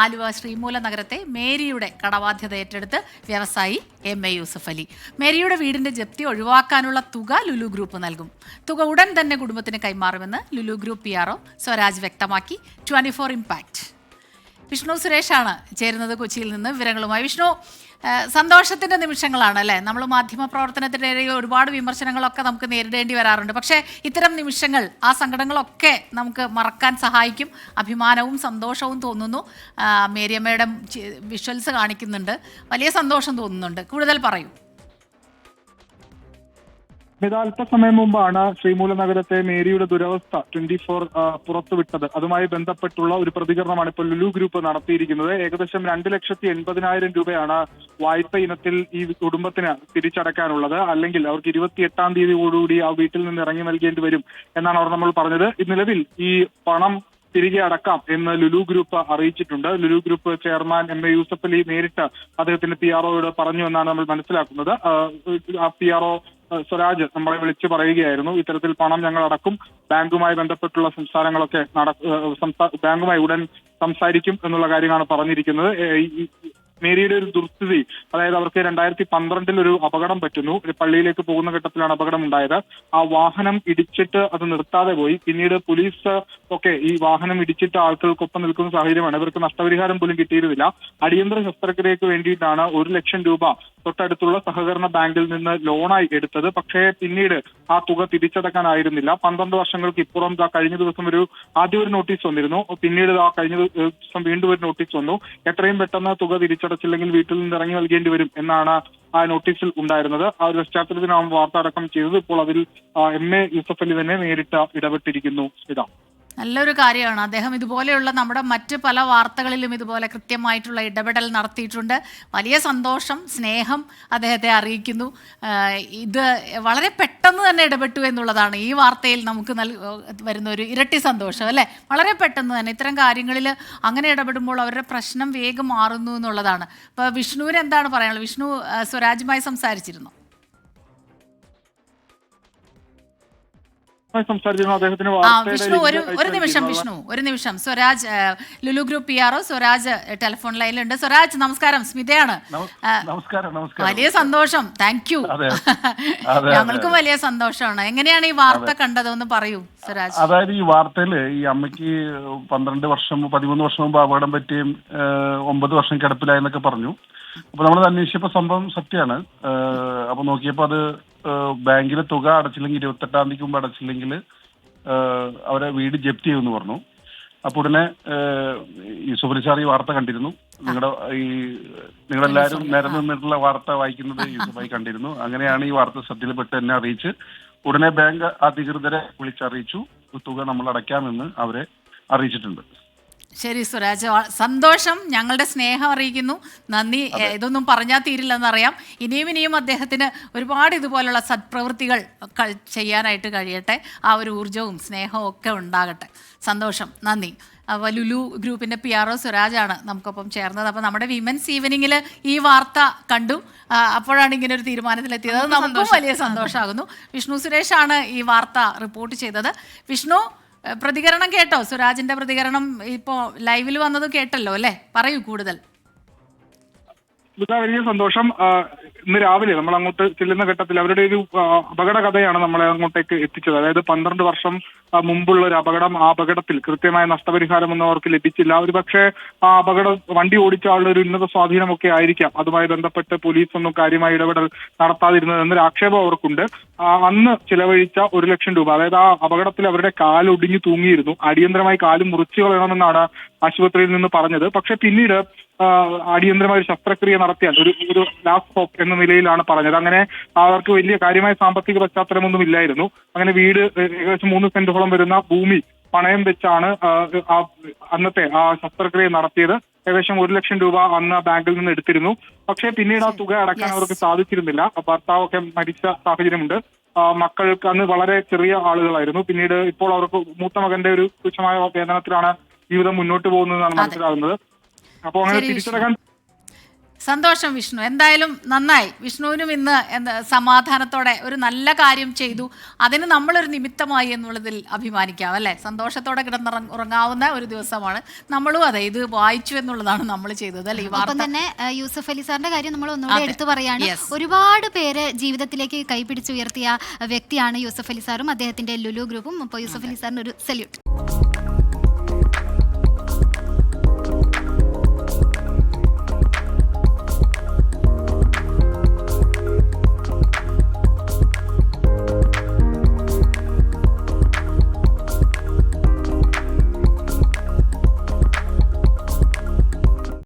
ആലുവ ശ്രീമൂല നഗരത്തെ മേരിയുടെ കടബാധ്യത ഏറ്റെടുത്ത് വ്യവസായി MA യൂസഫ് അലി. മേരിയുടെ വീടിന്റെ ജപ്തി ഒഴിവാക്കാനുള്ള തുക ലുലു ഗ്രൂപ്പ് നൽകും. തുക ഉടൻ തന്നെ കുടുംബത്തിന് കൈമാറുമെന്ന് ലുലു ഗ്രൂപ്പ് PRO സ്വരാജ് വ്യക്തമാക്കി. 24 ഇമ്പാക്ട് വിഷ്ണു സുരേഷാണ് ചേരുന്നത് കൊച്ചിയിൽ നിന്ന് വിവരങ്ങളുമായി. വിഷ്ണു, സന്തോഷത്തിന്റെ നിമിഷങ്ങളാണ് അല്ലേ? നമ്മൾ മാധ്യമ പ്രവർത്തനത്തിനിടെ ഒരുപാട് വിമർശനങ്ങളൊക്കെ നമുക്ക് നേരിടേണ്ടി വരാറുണ്ട്. പക്ഷേ ഇത്തരം നിമിഷങ്ങൾ, ആ സങ്കടങ്ങളൊക്കെ നമുക്ക് മറക്കാൻ സഹായിക്കും. അഭിമാനവും സന്തോഷവും തോന്നുന്നു. മേരിയമ്മയുടെ വിഷ്വൽസ് കാണിക്കുന്നുണ്ട്. വലിയ സന്തോഷം തോന്നുന്നുണ്ട്. കൂടുതൽ പറയൂ. അല്പസമയം മുമ്പാണ് ശ്രീമൂല നഗരത്തെ മേരിയുടെ ദുരവസ്ഥ 24 പുറത്തുവിട്ടത്. അതുമായി ബന്ധപ്പെട്ടുള്ള ഒരു പ്രതികരണമാണ് ഇപ്പോൾ ലുലു ഗ്രൂപ്പ് നടത്തിയിരിക്കുന്നത്. ഏകദേശം 2,80,000 രൂപയാണ് വായ്പ ഇനത്തിൽ ഈ കുടുംബത്തിന് തിരിച്ചടക്കാനുള്ളത്. അല്ലെങ്കിൽ അവർക്ക് 28-ാം തീയതിയോടുകൂടി ആ വീട്ടിൽ നിന്ന് ഇറങ്ങി നൽകേണ്ടി വരും എന്നാണ് അവർ നമ്മൾ പറഞ്ഞത്. നിലവിൽ ഈ പണം തിരികെ അടക്കാം എന്ന് ലുലു ഗ്രൂപ്പ് അറിയിച്ചിട്ടുണ്ട്. Lulu group chairman MA Yusuf Ali നേരിട്ട് അദ്ദേഹത്തിന്റെ PROയോട് പറഞ്ഞു എന്നാണ് നമ്മൾ മനസ്സിലാക്കുന്നത്. ആ PRO സ്വരാജ് നമ്മളെ വിളിച്ചു പറയുകയായിരുന്നു, ഇത്തരത്തിൽ പണം ഞങ്ങൾ അടക്കും, ബാങ്കുമായി ബന്ധപ്പെട്ടുള്ള സംസാരങ്ങളൊക്കെ ബാങ്കുമായി ഉടൻ സംസാരിക്കും എന്നുള്ള കാര്യമാണ് പറഞ്ഞിരിക്കുന്നത്. മേരിയുടെ ഒരു ദുർസ്ഥിതി, അതായത് അവർക്ക് 2012 ഒരു അപകടം പറ്റുന്നു. പള്ളിയിലേക്ക് പോകുന്ന ഘട്ടത്തിലാണ് അപകടം ഉണ്ടായത്. ആ വാഹനം ഇടിച്ചിട്ട് അത് നിർത്താതെ പോയി. പിന്നീട് പോലീസ് ഒക്കെ ഈ വാഹനം ഇടിച്ചിട്ട് ആൾക്കാർക്കൊപ്പം നിൽക്കുന്ന സാഹചര്യമാണ്. ഇവർക്ക് നഷ്ടപരിഹാരം പോലും കിട്ടിയിരുന്നില്ല. അടിയന്തര ശസ്ത്രക്രിയക്ക് വേണ്ടിയിട്ടാണ് 1 ലക്ഷം രൂപ തൊട്ടടുത്തുള്ള സഹകരണ ബാങ്കിൽ നിന്ന് ലോണായി എടുത്തത്. പക്ഷേ പിന്നീട് ആ തുക തിരിച്ചടക്കാനായിരുന്നില്ല. 12 വർഷങ്ങൾക്ക് ഇപ്പുറം കഴിഞ്ഞ ദിവസം ആദ്യം ഒരു നോട്ടീസ് വന്നിരുന്നു. പിന്നീട് കഴിഞ്ഞ ദിവസം വീണ്ടും ഒരു നോട്ടീസ് വന്നു. എത്രയും പെട്ടെന്ന് തുക തിരിച്ചടച്ചില്ലെങ്കിൽ വീട്ടിൽ നിന്ന് ഇറങ്ങി നൽകേണ്ടി വരും എന്നാണ് ആ നോട്ടീസിൽ ഉണ്ടായിരുന്നത്. ആ ഒരു പശ്ചാത്തലത്തിനാണ് വാർത്ത അടക്കം ചെയ്തത്. ഇപ്പോൾ അതിൽ MA യൂസഫ് അലി തന്നെ നേരിട്ട് ഇടപെട്ടിരിക്കുന്നു. നല്ലൊരു കാര്യമാണ്. അദ്ദേഹം ഇതുപോലെയുള്ള നമ്മുടെ മറ്റ് പല വാർത്തകളിലും ഇതുപോലെ കൃത്യമായിട്ടുള്ള ഇടപെടൽ നടത്തിയിട്ടുണ്ട്. വലിയ സന്തോഷം, സ്നേഹം അദ്ദേഹത്തെ അറിയിക്കുന്നു. ഇത് വളരെ പെട്ടെന്ന് തന്നെ ഇടപെട്ടു എന്നുള്ളതാണ് ഈ വാർത്തയിൽ നമുക്ക് വരുന്ന ഒരു ഇരട്ടി സന്തോഷം അല്ലേ? വളരെ പെട്ടെന്ന് തന്നെ ഇത്തരം കാര്യങ്ങളിൽ അങ്ങനെ ഇടപെടുമ്പോൾ അവരുടെ പ്രശ്നം വേഗം മാറുന്നു എന്നുള്ളതാണ്. ഇപ്പോൾ വിഷ്ണുവിന് എന്താണ് പറയാനുള്ളത്? വിഷ്ണു സ്വരാജുമായി സംസാരിച്ചിരുന്നു. വിഷ്ണു ഒരു നിമിഷം Swaraj, Lulu group PRO Swaraj telephone ലൈനിലുണ്ട്. സ്വരാജ് നമസ്കാരം, സ്മിതയാണ്. വലിയ സന്തോഷം, താങ്ക് യു. ഞങ്ങൾക്കും വലിയ സന്തോഷമാണ്. എങ്ങനെയാണ് ഈ വാർത്ത കണ്ടത്, ഒന്ന് പറയൂ സ്വരാജ്. അതായത് ഈ വാർത്തയില് ഈ അമ്മയ്ക്ക് 13 വർഷം മുമ്പ് അപകടം പറ്റിയും 9 വർഷം കിടപ്പിലായെന്നൊക്കെ പറഞ്ഞു. അപ്പൊ നമ്മൾ അന്വേഷിച്ചപ്പോ സംഭവം സത്യമാണ്. അപ്പൊ നോക്കിയപ്പോ അത് ബാങ്കിലെ തുക അടച്ചില്ലെങ്കിൽ 28-ാം തീയതിക്ക് മുമ്പ് അടച്ചില്ലെങ്കിൽ അവരെ വീട് ജപ്തി ചെയ്യുമെന്ന് പറഞ്ഞു. അപ്പൊ ഉടനെ യൂസഫ് അലി സാർ ഈ വാർത്ത കണ്ടിരുന്നു. നിങ്ങളെല്ലാവരും നിരന്ന് നിന്നിട്ടുള്ള വാർത്ത വായിക്കുന്നത് യൂസഫായി കണ്ടിരുന്നു. അങ്ങനെയാണ് ഈ വാർത്ത ശ്രദ്ധയിൽപ്പെട്ട് എന്നെ അറിയിച്ച് ഉടനെ ബാങ്ക് അധികൃതരെ വിളിച്ചറിയിച്ചു. തുക നമ്മൾ അടയ്ക്കാമെന്ന് അവരെ അറിയിച്ചിട്ടുണ്ട്. ശരി സ്വരാജ്, സന്തോഷം. ഞങ്ങളുടെ സ്നേഹം അറിയിക്കുന്നു. നന്ദി. ഇതൊന്നും പറഞ്ഞാൽ തീരില്ലെന്നറിയാം. ഇനിയും അദ്ദേഹത്തിന് ഒരുപാട് ഇതുപോലുള്ള സത്പ്രവൃത്തികൾ ചെയ്യാനായിട്ട് കഴിയട്ടെ. ആ ഒരു ഊർജവും സ്നേഹവും ഒക്കെ ഉണ്ടാകട്ടെ. സന്തോഷം, നന്ദി. അപ്പോൾ ലുലു ഗ്രൂപ്പിൻ്റെ PRO സ്വരാജാണ് നമുക്കൊപ്പം ചേർന്നത്. അപ്പോൾ നമ്മുടെ വിമൻസ് ഈവനിങ്ങിൽ ഈ വാർത്ത കണ്ടു. അപ്പോഴാണ് ഇങ്ങനെ ഒരു തീരുമാനത്തിലെത്തിയത്. അത് നമുക്കും വലിയ സന്തോഷമാകുന്നു. വിഷ്ണു സുരേഷാണ് ഈ വാർത്ത റിപ്പോർട്ട് ചെയ്തത്. വിഷ്ണു, പ്രതികരണം കേട്ടോ? സ്വരാജിന്റെ പ്രതികരണം ഇപ്പോ ലൈവിൽ വന്നത് കേട്ടല്ലോ അല്ലേ? പറയൂ കൂടുതൽ. വലിയ സന്തോഷം. ഇന്ന് രാവിലെ നമ്മൾ അങ്ങോട്ട് ചെല്ലുന്ന ഘട്ടത്തിൽ അവരുടെ ഒരു അപകട കഥയാണ് നമ്മളെ അങ്ങോട്ടേക്ക് എത്തിച്ചത്. അതായത് 12 വർഷം മുമ്പുള്ള ഒരു അപകടം. ആ അപകടത്തിൽ കൃത്യമായ നഷ്ടപരിഹാരമൊന്നും അവർക്ക് ലഭിച്ചില്ല. ഒരു പക്ഷേ ആ വണ്ടി ഓടിച്ച ആളുടെ ഒരു ഉന്നത സ്വാധീനമൊക്കെ ആയിരിക്കാം അതുമായി ബന്ധപ്പെട്ട് പോലീസ് ഒന്നും കാര്യമായി ഇടപെടൽ നടത്താതിരുന്നത് എന്നൊരു ആക്ഷേപം അവർക്കുണ്ട്. അന്ന് ചിലവഴിച്ച 1 ലക്ഷം രൂപ, അതായത് ആ അപകടത്തിൽ അവരുടെ കാലൊടിഞ്ഞു തൂങ്ങിയിരുന്നു. അടിയന്തരമായി കാല് മുറിച്ചു കളയണമെന്നാണ് ആശുപത്രിയിൽ നിന്ന് പറഞ്ഞത്. പക്ഷെ പിന്നീട് അടിയന്തരമായ ഒരു ശസ്ത്രക്രിയ നടത്തിയാൽ ഒരു ലാസ്റ്റ് ഹോപ്പ് എന്ന നിലയിലാണ് പറഞ്ഞത്. അങ്ങനെ അവർക്ക് വലിയ കാര്യമായ സാമ്പത്തിക പശ്ചാത്തലമൊന്നും ഇല്ലായിരുന്നു. അങ്ങനെ വീട് ഏകദേശം 3 സെന്റോളം വരുന്ന ഭൂമി പണയം വെച്ചാണ് അന്നത്തെ ആ ശസ്ത്രക്രിയ നടത്തിയത്. ഏകദേശം 1 ലക്ഷം രൂപ അന്ന് ബാങ്കിൽ നിന്ന് എടുത്തിരുന്നു. പക്ഷേ പിന്നീട് ആ തുക അടക്കാൻ അവർക്ക് സാധിച്ചിരുന്നില്ല. ഭർത്താവൊക്കെ മരിച്ച സാഹചര്യമുണ്ട്. മക്കൾക്ക് അന്ന് വളരെ ചെറിയ ആളുകളായിരുന്നു. പിന്നീട് ഇപ്പോൾ അവർക്ക് മൂത്ത മകന്റെ ഒരു തുച്ഛമായ വേതനത്തിലാണ് ജീവിതം മുന്നോട്ട് പോകുന്നതെന്നാണ് മനസ്സിലാകുന്നത്. അപ്പോൾ അങ്ങനെ തിരിച്ചടക്കാൻ സന്തോഷം വിഷ്ണു. എന്തായാലും നന്നായി. വിഷ്ണുവിനും ഇന്ന് സമാധാനത്തോടെ ഒരു നല്ല കാര്യം ചെയ്തു, അതിന് നമ്മളൊരു നിമിത്തമായി എന്നുള്ളതിൽ അഭിമാനിക്കാം അല്ലേ? സന്തോഷത്തോടെ ഉറങ്ങാവുന്ന ഒരു ദിവസമാണ്. നമ്മളും അതെ, ഇത് വായിച്ചു എന്നുള്ളതാണ് നമ്മൾ ചെയ്തത് അല്ലേ? ഒപ്പം തന്നെ യൂസഫ് അലി സാറിന്റെ കാര്യം നമ്മൾ ഒന്നുകൂടെ എടുത്തു പറയാണ്. ഒരുപാട് പേര് ജീവിതത്തിലേക്ക് കൈപിടിച്ചുയർത്തിയ വ്യക്തിയാണ് യൂസഫ് അലി സാറും അദ്ദേഹത്തിന്റെ ലുലു ഗ്രൂപ്പും. അപ്പോൾ യൂസഫ് അലി സാറിന് ഒരു സല്യൂട്ട്.